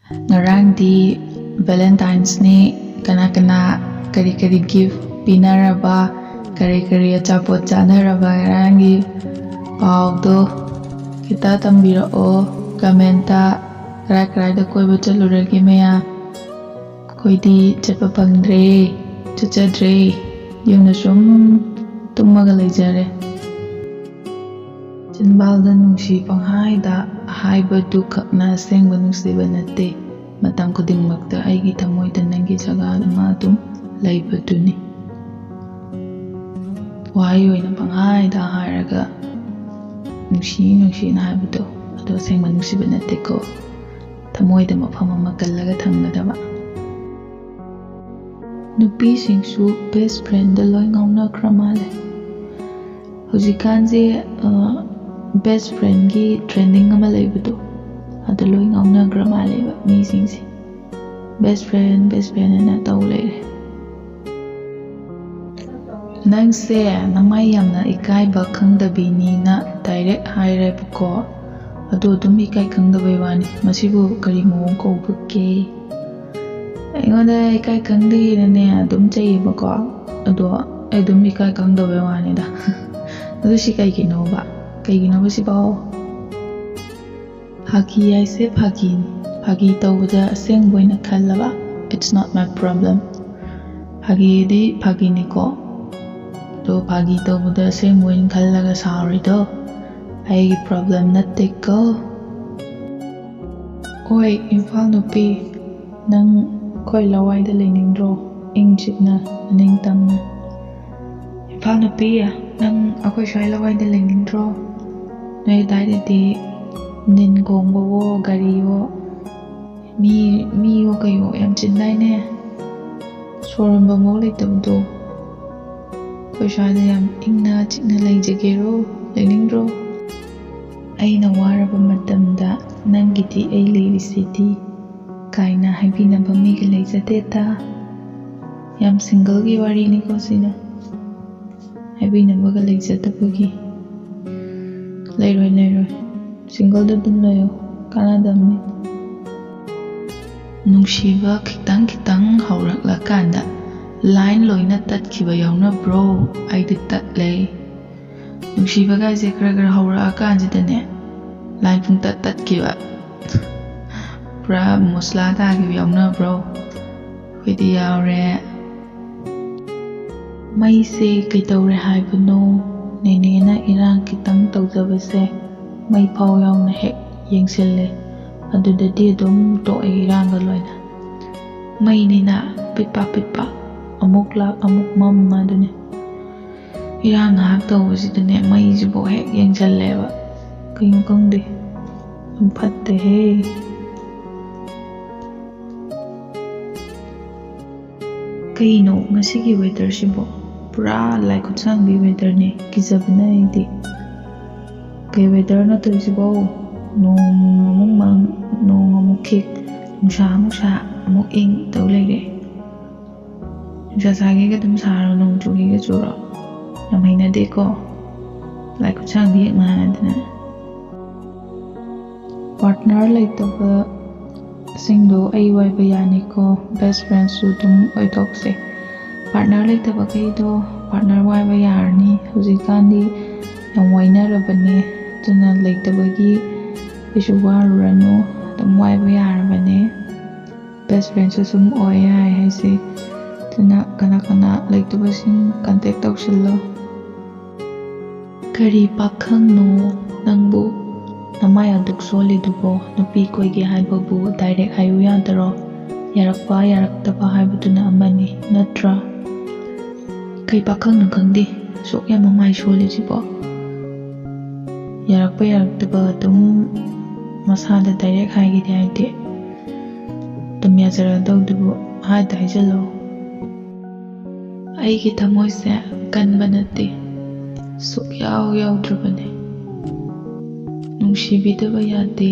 Ngarangdi Valentine's ni kana kari gift pinaraba kari achapot chanaraba ngaranggi paudo kita tambirao commenta karai koiba chalurage maya koidi chatpa pangdre chachadre yumna sum tummaga leijare chinbalda nungsi panghaida haibadu khakna asengba nungsiba natte matam khudingmakta aigi thamoida nangi jaga ama adum laibaduni wahai oina panghaida hairaga nungsi na haibado ado asengba nungsiba natte ko thamoida mafam ama kallaga thamgadaba nupisingsu best friend da loi ngaunakra male hujikanje best friend gi trending ama leibado ado loi ngaunakra male ba misingsi best friend na taw leire nangse namai yamna ikaiba khangdabini na direct haire buko ado dum ikai khangdabai wani masibu kari mong ko bukke aingoda ikai khangdi ne adum chai bako ado adum ikai khangdabai wani da ado si kai gino ba si bao phagi aise phagi tawda aseng boina khallaba it's not my problem phagi ni ko do phagi tawda aseng boin khallaga sorry do ai problem natte ko oi imphal nupi nang koi lawai da leningro ingjitna ning tamna imphal nupi nang akoi shai lawai da leningro nei dai de nin gongbo wo gari wo mi wo kayo yam chinnai ne soramba mo le tabdo koi shai da yam ingna chikna leijagero leningro aina waraba matamda nangiti ai leirisiti kaina haibinaba miga leijateta yam single gi wari ni ko sina haibinabaga leijatabagi leiroi single da dum layo kanadamni nungsiba khitang haurakla kanda line loina tatkiba yauna bro aidi tatle nungsiba gaise kara haura kanjidane line pung tatkiba pura musla tagi yauna bro khidi yaure mai se kaitawre haibano nene irang kitang tawjabase mai phau yauna hek yengsille adudadi dum to irang ga loina mai ni na pitpa amuk mam madune irang hak tawsidane mai jibo hek yengsalleba kayong kangde patte he kaino ngasigi weather sibo pura lai kutsangbi weather ne kizabna ide kay weather na to sibo nong amuk khik nungsa amuk ing taw leire nungsa sagi ga dum saro nong chugi ga churo namhaina de ko lai kutsangbi ekmanadna partner laitaba singdo ai waiba yani ko best friend su dum oitokse partner laitaba kaido partner waiba yarni hujikandi yam wainarabane tuna laitabagi isu warurano dum waiba yarabane best friend su sum oya haise tuna kana laitaba sing contact tawsillo kari pakhang no nangbu namai aduk soli dubo nupi koigi haibabu direct hayu yadaro yarakpa yaraktaba haibuduna amani natra kai pakhang na khangdi sok ya mamai soli jibo yarakpa yaraktaba tum masada direct haigi haide tum yazara dawdubu haida haijalo aigi thamoise kanbanate sok yaudrabane nungsibidaba yade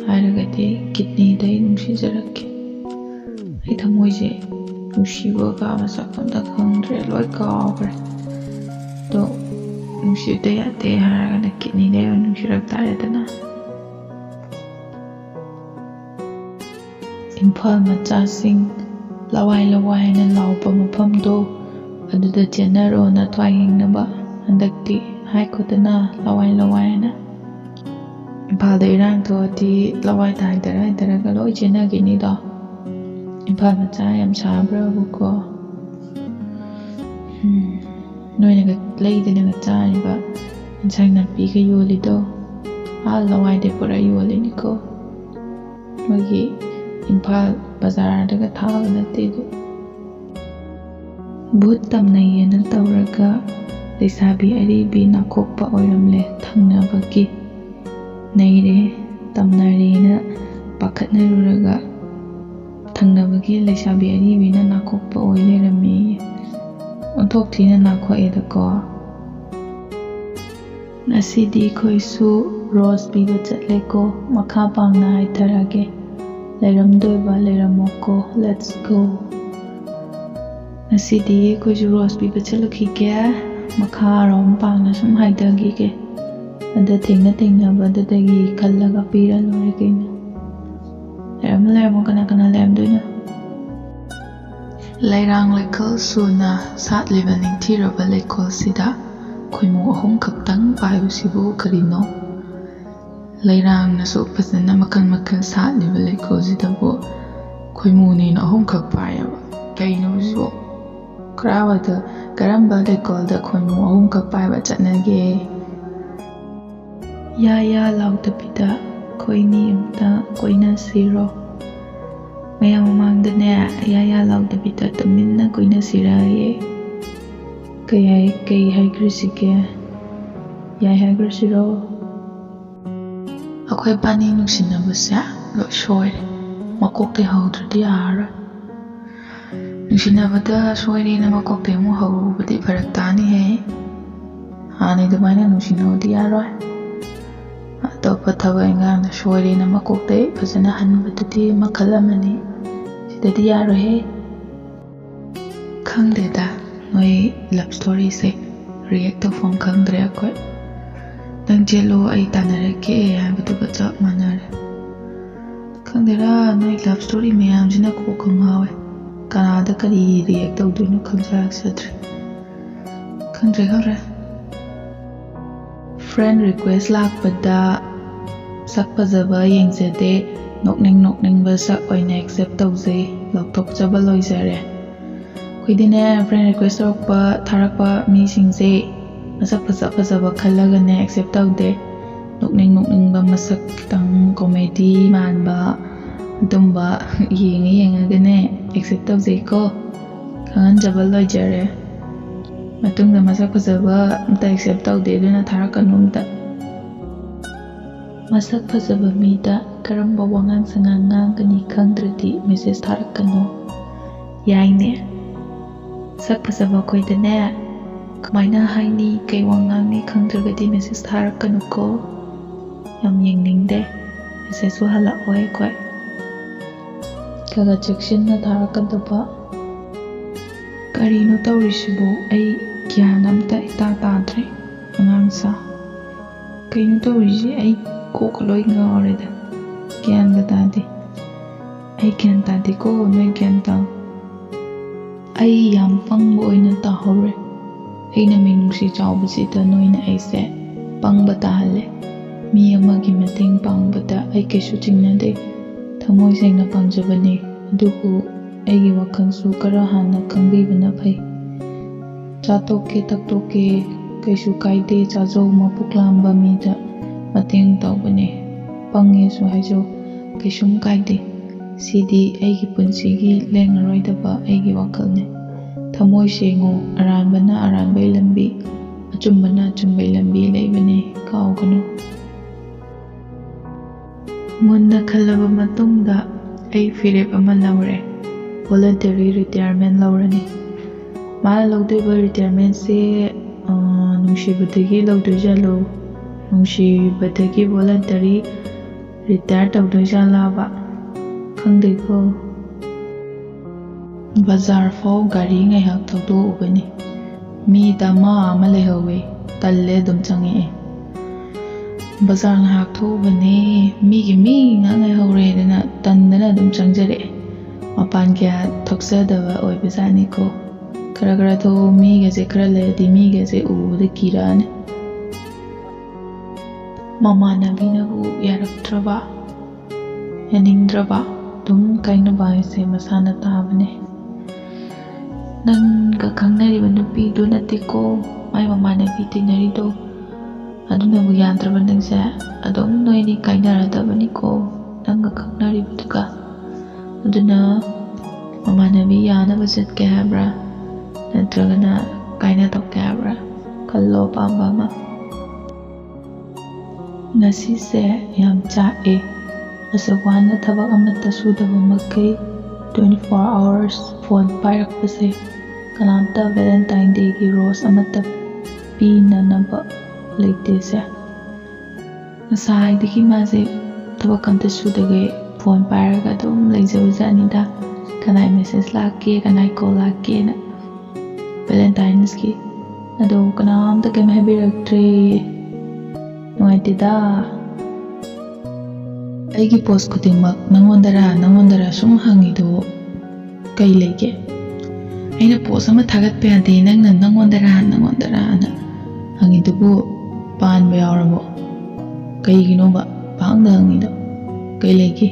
hairagade kidney dai nungsijarakke ai thamoise nungsiba ga masakanda khangdre loi kawre to nungsibda yade hairagana kidney dai nungsirak tare dana Imphal ꯃꯆꯥꯁꯤꯡ ꯂꯋꯥꯏ ꯂꯋꯥꯏ ꯍꯥꯏꯅ ꯂꯥꯎꯕ ꯃꯐꯝꯗꯣ ꯑꯗꯨꯗ ꯆꯦꯟꯅꯔꯣꯅ ꯊ꯭ꯋꯥꯏ ꯍꯟꯗꯛꯇꯤ ꯍꯥꯏꯈꯣꯗꯅ ꯂꯋꯥꯏ ꯂꯋꯥꯏ ꯍꯥꯏꯅ ꯏꯝꯐꯥꯜꯗ ꯏꯔꯥꯡ ꯊꯣꯛꯑꯗꯤ ꯂꯋꯥꯏꯗ ꯍꯥꯏꯊꯔꯒ ꯂꯣꯏ ꯆꯦꯟꯅꯈꯤꯅꯤꯗꯣ ꯏꯝꯐꯥꯜ ꯃꯆꯥ ꯌꯥꯝ ꯁꯥꯕ꯭ꯔꯕꯨꯀꯣ ꯅꯣꯏꯅꯒ ꯂꯩꯗꯅꯒ ꯆꯥꯔꯤꯕ ꯏꯟꯁꯥꯡ ꯅꯥꯄꯤꯒ ꯌꯣꯜꯂꯤꯗꯣ ꯂꯋꯥꯏꯗꯩ ꯄꯨꯔꯥ ꯌꯣꯜꯂꯤꯅꯤꯀꯣ ꯃꯣꯏꯒꯤ ꯏꯝꯐꯥꯜ ꯕꯖꯥꯔꯗꯒ ꯊꯥꯕ ꯅꯠꯇꯦ ꯑꯗꯨ ꯚꯨꯠ ꯇꯝꯅꯩꯌꯦꯅ ꯇꯧꯔꯒ ꯂꯩꯁꯥꯕꯤ ꯑꯔꯤꯕꯤ ꯅꯥꯀꯣꯛꯄ ꯑꯣꯏꯔꯝꯂꯦ ꯊꯪꯅꯕꯒꯤ ꯅꯩꯔꯦ ꯇꯝꯅꯔꯦꯅ ꯄꯥꯈꯠꯅꯔꯨꯔꯒ ꯊꯪꯅꯕꯒꯤ ꯂꯩꯁꯥꯕꯤ ꯑꯔꯤꯕꯤꯅ ꯅꯥꯀꯣꯛꯄ ꯑꯣꯏ ꯂꯩꯔꯝꯃꯦ ꯑꯣꯟꯊꯣꯛ ꯊꯤꯅ ꯅꯥꯀꯣꯛꯑꯦꯗꯀꯣ ꯉꯁꯤꯗꯤ ꯑꯩꯈꯣꯏꯁꯨ ꯔꯣꯁ ꯄꯤꯕ ꯆꯠꯂꯦꯀꯣ ꯃꯈꯥ ꯄꯥꯡꯅ ꯍꯥꯏꯊꯔꯒꯦ ꯂꯩꯔꯝꯗꯣꯏꯕ ꯂꯩꯔꯝꯃꯣꯀꯣ ꯂꯦꯠꯁ ꯒꯣ ꯉꯁꯤꯗꯤ ꯑꯩꯈꯣꯏꯁꯨ ꯔꯣꯁ ꯄꯤꯕ ꯆꯠꯂꯨꯈꯤꯒꯦ ꯃꯈꯥꯔꯣꯝ ꯄꯥꯡꯅ ꯁꯨꯝ ꯍꯥꯏꯊꯈꯤꯒꯦ ꯑꯗ ꯊꯦꯡꯅꯕꯗꯨꯗꯒꯤ ꯈꯜꯂꯒ ꯄꯤꯔ ꯂꯣꯏꯔꯦ ꯀꯩꯅꯣ ꯂꯩꯔꯝꯃꯣ ꯀꯅꯥ ꯀꯅꯥ ꯂꯩꯔꯝꯗꯣꯏꯅꯣ ꯂꯩꯔꯥꯡ ꯂꯩꯈꯜ ꯁꯨꯅ ꯁꯥꯠꯂꯤꯕ ꯅꯤꯡꯊꯤꯔꯕ ꯂꯩꯀꯣꯜꯁꯤꯗ ꯈꯣꯏꯃꯨ 3 ꯈꯛꯇꯪ ꯄꯥꯏꯕꯁꯤꯕꯨ ꯀꯔꯤꯅꯣ ꯂꯩꯔꯥꯡꯅꯁꯨ ꯐꯖꯅ ꯃꯈꯜ ꯃꯈꯜ ꯁꯥꯠꯂꯤꯕ ꯂꯩꯀꯣꯜꯁꯤꯗꯕꯨ ꯈꯣꯏꯃꯨꯅꯤꯅ 3ꯈꯛ ꯄꯥꯏꯌꯦꯕ ꯀꯩꯅꯣ ꯁꯤꯕꯨ ꯀꯔꯝꯕ ꯂꯩꯀꯣꯜꯗ ꯈꯣꯏꯃꯨ 3ꯈꯛ ꯄꯥꯏꯕ ꯆꯠꯅꯒꯦ ꯌꯥ ꯂꯥꯎꯗꯕꯤꯗ ꯑꯩꯈꯣꯏꯅꯤ ꯑꯝꯇ ꯀꯣꯏꯅꯁꯤꯔꯣ ꯃꯌꯥꯝ ꯃꯃꯥꯡꯗꯅꯦ ꯌꯥ ꯂꯥꯎꯗꯕꯤꯗ ꯇꯨꯃꯤꯟꯅ ꯀꯣꯏꯅꯁꯤꯔꯌꯦ ꯀꯩ ꯍꯥꯏꯈ꯭ꯔꯁꯤꯒꯦ ꯌꯥꯏ ꯍꯥꯏꯈ꯭ꯔꯁꯤꯔꯣ ꯑꯩꯈꯣꯏ ꯕꯥꯅꯤ ꯅꯨꯡꯁꯤꯅꯕꯁꯦ ꯂꯣꯏ ꯁꯣꯏꯔꯦ ꯃꯀꯣꯛꯇꯩ ꯍꯧꯗ꯭ꯔꯗꯤ ꯌꯥꯔꯔꯣꯏ ꯅꯨꯡꯁꯤꯅꯕꯗ ꯁꯣꯏꯔꯦꯅ ꯃꯀꯣꯛꯇꯩ ꯑꯃꯨꯛ ꯍꯧꯔꯨꯕꯗꯤ ꯐꯔꯛ ꯇꯥꯅꯤꯍꯦ ꯍꯥꯟꯅ ꯑꯗꯨꯃꯥꯏꯅ ꯅꯨꯡꯁꯤꯅꯕꯗꯤ ꯌꯥꯔꯣꯏ ꯑꯇꯣꯞꯄ ꯊꯕꯛ ꯏꯟꯈꯥꯡꯗ ꯁꯣꯏꯔꯦꯅ ꯃꯀꯣꯛꯇꯩ ꯐꯖꯅ ꯍꯟꯕꯗꯨꯗꯤ ꯃꯈꯜ ꯑꯃꯅꯤ ꯁꯤꯗꯗꯤ ꯌꯥꯔꯣꯏꯍꯦ ꯈꯪꯗꯦꯗ ꯅꯣꯏ ꯂꯞ ꯁ꯭ꯇꯣꯔꯤꯁꯦ ꯔꯤꯌꯦꯛ ꯇꯧꯐꯝ ꯈꯪꯗ꯭ꯔꯦ ꯑꯩꯈꯣꯏ ꯅꯪ ꯆꯦꯜꯂꯣ ꯑꯩ ꯇꯥꯟꯅꯔꯛꯀꯦ ꯍꯥꯏꯕꯗꯨꯒ ꯆꯞ ꯃꯥꯟꯅꯔꯦ ꯈꯪꯗꯦꯗ ꯅꯣꯏ ꯂꯞ ꯁ꯭ꯇꯣꯔꯤ ꯃꯌꯥꯝꯁꯤꯅ ꯀꯣꯛꯀ ꯉꯥꯎꯋꯦ ꯀꯅꯥꯗ ꯀꯔꯤ ꯔꯤꯌꯦꯛ ꯇꯧꯗꯣꯏꯅꯣ ꯈꯪꯖꯔꯛꯆꯗ꯭ꯔꯦ ꯈꯪꯗ꯭ꯔꯦ ꯐ꯭ꯔꯦꯟ ꯔꯤꯀ꯭ꯋꯦꯁ ꯂꯥꯛꯄꯗ ꯁꯛ ꯐꯖꯕ ꯌꯦꯡꯖꯗꯦ ꯅꯣꯛꯅꯤꯡꯕ ꯁꯛ ꯑꯣꯏꯅ ꯑꯦꯛꯁꯦꯞ ꯇꯧꯖꯩ ꯂꯧꯊꯣꯛꯆꯕ ꯂꯣꯏꯖꯔꯦ ꯑꯩꯈꯣꯏꯗꯤꯅꯦ ꯐ꯭ꯔꯦꯟ ꯔꯤꯀ꯭ꯋꯦꯁ ꯊꯥꯔꯛꯄ ꯃꯤꯁꯤꯡꯁꯦ ꯃꯁꯛ ꯐꯖꯕ ꯈꯜꯂꯒꯅꯦ ꯑꯦꯛꯁꯦꯞ ꯇꯧꯗꯦ ꯅꯣꯛꯅꯤꯡꯕ ꯃꯁꯛ ꯈꯤꯇꯪ ꯀꯣꯃꯦꯗꯤ ꯃꯥꯟꯕ ꯑꯗꯨꯝꯕ ꯌꯦꯡꯉꯒꯅꯦ ꯑꯦꯛꯁꯦꯞ ꯇꯧꯖꯩꯀꯣ ꯈꯪꯍꯟꯖꯕ ꯂꯣꯏꯖꯔꯦ ꯃꯇꯨꯡꯗ ꯃꯁꯛ ꯐꯖꯕ ꯑꯝꯇ ꯑꯦꯛꯁꯦꯞ ꯇꯧꯗꯦ ꯑꯗꯨꯅ ꯊꯥꯔꯛꯀꯅꯨ ꯑꯝꯇ ꯃꯁꯛ ꯐꯖꯕ ꯃꯤꯗ ꯀꯔꯝꯕ ꯋꯥꯉꯥꯡ ꯁꯉꯥꯡ ꯉꯥꯡꯒꯅꯤ ꯈꯪꯗ꯭ꯔꯗꯤ ꯃꯦꯁꯦꯖ ꯊꯥꯔꯛꯀꯅꯨ ꯌꯥꯏꯅꯦ ꯁꯛ ꯐꯖꯕ ꯑꯩꯈꯣꯏꯗꯅꯦ ꯀꯃꯥꯏꯅ ꯍꯥꯏꯅꯤ ꯀꯩ ꯋꯥ ꯉꯥꯡꯅꯤ ꯈꯪꯗ꯭ꯔꯒꯗꯤ ꯃꯦꯁꯦꯖ ꯊꯥꯔꯛꯀꯅꯨꯀꯣ ꯌꯥꯝ ꯌꯦꯡꯅꯤꯡꯗꯦ ꯃꯦꯁꯦꯖꯁꯨ ꯍꯜꯂꯛꯑꯣꯏ ꯑꯩꯈꯣই ꯈꯔ ꯆꯦꯛꯁꯤꯟꯅ ꯊꯥꯔꯛꯀꯗꯕ ꯀꯔꯤꯅꯣ ꯇꯧꯔꯤꯁꯤꯕꯨ ꯑꯩ ꯒ꯭ꯌꯥꯟ ꯑꯝꯇ ꯏꯇꯥ ꯇꯥꯗ꯭ꯔꯦ ꯑꯉꯥꯡꯁꯥ ꯀꯩꯅꯣ ꯇꯧꯔꯤꯁꯦ ꯑꯩ ꯀꯣꯛꯀ ꯂꯣꯏ ꯉꯥꯎꯔꯦꯗ ꯒ꯭ꯌꯥꯟꯒ ꯇꯥꯗꯦ ꯑꯩ ꯒ꯭ꯌꯥꯟ ꯇꯥꯗꯦꯀꯣ ꯅꯣꯏ ꯒ꯭ꯌꯥꯟ ꯇꯥꯎ ꯑꯩ ꯌꯥꯝ ꯄꯪꯕ ꯑꯣꯏꯅ ꯇꯥꯍꯧꯔꯦ ꯑꯩꯅ ꯃꯤꯅꯨꯡꯁꯤ ꯆꯥꯎꯕꯁꯤꯗ ꯅꯣꯏꯅ ꯑꯩꯁꯦ ꯄꯪꯕ ꯇꯥꯍꯜꯂꯦ ꯃꯤ ꯑꯃꯒꯤ ꯃꯇꯦꯡ ꯄꯥꯡꯕꯗ ꯑꯩ ꯀꯩꯁꯨ ꯆꯤꯡꯅꯗꯦ ꯊꯃꯣꯏ ꯁꯦꯡꯅ ꯄꯥꯡꯖꯕꯅꯤ ꯑꯗꯨꯕꯨ ꯑꯩꯒꯤ ꯋꯥꯈꯜꯁꯨ ꯈꯔ ꯍꯥꯟꯅ ꯈꯪꯕꯤꯕꯅ ꯐꯩ ꯆꯥꯊꯣꯛꯀꯦ ꯊꯛꯇꯣꯛꯀꯦ ꯀꯩꯁꯨ ꯀꯥꯏꯗꯦ ꯆꯥꯖꯧ ꯃꯄꯨꯛ ꯂꯥꯝꯕ ꯃꯤꯗ ꯃꯇꯦꯡ ꯇꯧꯕꯅꯦ ꯄꯪꯉꯦꯁꯨ ꯍꯥꯏꯖꯧ ꯀꯩꯁꯨꯝ ꯀꯥꯏꯗꯦ ꯁꯤꯗꯤ ꯑꯩꯒꯤ ꯄꯨꯟꯁꯤꯒꯤ ꯂꯦꯡꯉꯔꯣꯏꯗꯕ ꯑꯩꯒꯤ ꯋꯥꯈꯜꯅꯤ ꯊꯃꯣꯏ ꯁꯦꯡꯉꯨ ꯑꯔꯥꯟꯕꯅ ꯑꯔꯥꯟꯕꯩ ꯂꯝꯕꯤ ꯑꯆꯨꯝꯕꯅ ꯑꯆꯨꯝꯕꯩ ꯂꯝꯕꯤ ꯂꯩꯕꯅꯤ ꯀꯥꯎꯒꯅꯨ ꯃꯨꯟꯅ ꯈꯜꯂꯕ ꯃꯇꯨꯡꯗ ꯑꯩ ꯐꯤꯔꯦꯞ ꯑꯃ ꯂꯧꯔꯦ ꯚꯣꯂꯟꯇꯔꯤ ꯔꯤꯇꯥꯌꯔꯃꯦꯟ ꯂꯧꯔꯅꯤ ꯃꯥꯅ ꯂꯧꯗꯣꯏꯕ ꯔꯤꯇꯥꯌꯔꯃꯦꯟꯁꯦ ꯅꯨꯡꯁꯤꯕꯗꯒꯤ ꯂꯧꯗꯣꯏꯖꯥꯠꯂꯣ ꯅꯨꯡꯁꯤꯕꯗꯒꯤ ꯚꯣꯂꯟꯇꯔꯤ ꯔꯤꯇꯥꯌꯔ ꯇꯧꯗꯣꯏꯖꯥꯠꯂꯕ ꯈꯪꯗꯦꯀꯣ ꯕꯖꯥꯔ ꯐꯥꯎ ꯒꯥꯔꯤ ꯉꯥꯏꯍꯥꯛ ꯊꯧꯗꯣꯛꯎꯕꯅꯤ ꯃꯤ ꯗꯃꯥ ꯑꯃ ꯂꯩꯍꯧꯋꯦ ꯇꯜꯂꯦ ꯑꯗꯨꯝ ꯆꯪꯉꯛꯑꯦ ꯕꯖꯥꯔ ꯉꯥꯏꯍꯥꯛ ꯊꯣꯛꯎꯕꯅꯦ ꯃꯤꯒꯤ ꯃꯤ ꯉꯥꯛ ꯉꯥꯏꯍꯧꯔꯦꯗꯅ ꯇꯟꯗꯅ ꯑꯗꯨꯝ ꯆꯪꯖꯔꯛꯑꯦ ꯃꯄꯥꯟ ꯀꯌꯥ ꯊꯣꯛꯆꯗꯕ ꯑꯣꯏꯕꯖꯥꯠꯅꯤꯀꯣ ꯈꯔ ꯊꯣꯛꯎ ꯃꯤꯒꯁꯦ ꯈꯔ ꯂꯩꯔꯗꯤ ꯃꯤꯒꯁꯦ ꯎꯕꯗ ꯀꯤꯔꯛꯑꯅꯤ ꯃꯃꯥꯟꯅꯕꯤꯅꯕꯨ ꯌꯥꯔꯛꯇ꯭ꯔꯕ ꯌꯥꯅꯤꯡꯗ꯭ꯔꯕ ꯑꯗꯨꯝ ꯀꯥꯏꯅꯕ ꯍꯥꯏꯁꯦ ꯃꯁꯥꯅ ꯇꯥꯕꯅꯦ ꯅꯪꯒ ꯈꯪꯅꯔꯤꯕ ꯅꯨꯄꯤꯗꯨ ꯅꯠꯇꯦꯀꯣ ꯃꯥꯏ ꯃꯃꯥꯟꯅꯕꯤ ꯇꯤꯟꯅꯔꯤꯗꯣ ꯑꯗꯨꯅꯕꯨ ꯌꯥꯗ꯭ꯔꯕ ꯅꯪꯁꯦ ꯑꯗꯨꯝ ꯅꯣꯏꯅꯤ ꯀꯥꯏꯅꯔꯗꯕꯅꯤꯀꯣ ꯅꯪꯒ ꯈꯪꯅꯔꯤꯕꯗꯨꯒ ꯑꯗꯨꯅ ꯃꯃꯥꯟꯅꯕꯤ ꯌꯥꯅꯕ ꯆꯠꯀꯦ ꯍꯥꯏꯕ꯭ꯔꯥ ꯅꯠꯇ꯭ꯔꯒꯅ ꯀꯥꯏꯅ ꯊꯣꯛꯀꯦ ꯍꯥꯏꯕ꯭ꯔꯥ ꯈꯜꯂꯣ ꯑꯄꯥꯝꯕ ꯑꯃ ꯉꯁꯤꯁꯦ ꯌꯥꯝ ꯆꯥꯛꯑꯦ ꯑꯁꯨꯛ ꯋꯥꯅ ꯊꯕꯛ ꯑꯃꯠꯇ ꯁꯨꯗꯕ ꯃꯈꯩ 24 hours ꯐꯣꯟ ꯄꯥꯏꯔꯛꯄꯁꯦ ꯀꯅꯥꯝꯇ ꯚꯦꯂꯦꯟꯇꯥꯏꯟ ꯗꯦꯒꯤ ꯔꯣꯁ ꯑꯃꯠꯇ ꯄꯤꯅꯅꯕ ꯂꯩꯇꯦꯁꯦ ꯉꯁꯥꯏꯗꯒꯤ ꯃꯥꯁꯦ ꯊꯕꯛ ꯑꯝꯇ ꯁꯨꯗꯒꯩ ꯐꯣꯟ ꯄꯥꯏꯔꯒ ꯑꯗꯨꯝ ꯂꯩꯖꯕꯖꯥꯠꯅꯤꯗ ꯀꯅꯥꯏ ꯃꯦꯁꯦꯖ ꯂꯥꯛꯀꯦ ꯀꯅꯥꯏ ꯀꯣꯜ ꯂꯥꯛꯀꯦꯅ ꯚꯦꯂꯦꯟꯇꯥꯏꯟꯁꯀꯤ ꯑꯗꯣ ꯀꯅꯥꯝꯇ ꯀꯩꯝ ꯍꯥꯏꯕꯤꯔꯛꯇ꯭ꯔꯦ ꯅꯨꯡꯉꯥꯏꯇꯦꯗ ꯑꯩꯒꯤ ꯄꯣꯁ ꯈꯨꯗꯤꯡꯃꯛ ꯅꯪꯉꯣꯟꯗꯔ ꯁꯨꯝ ꯍꯪꯉꯤꯗꯣ ꯀꯩ ꯂꯩꯒꯦ ꯑꯩꯅ ꯄꯣꯁ ꯑꯃ ꯊꯥꯒꯠꯄ ꯌꯥꯗꯦ ꯅꯪꯅ ꯅꯪꯉꯣꯟꯗꯔꯅ ꯍꯪꯉꯤꯗꯨꯕꯨ ꯄꯥꯟꯕ ꯌꯥꯎꯔꯕꯣ ꯀꯩꯒꯤꯅꯣꯕ ꯄꯥꯡꯗ ꯍꯪꯉꯤꯗꯣ ꯀꯩ ꯂꯩꯒꯦ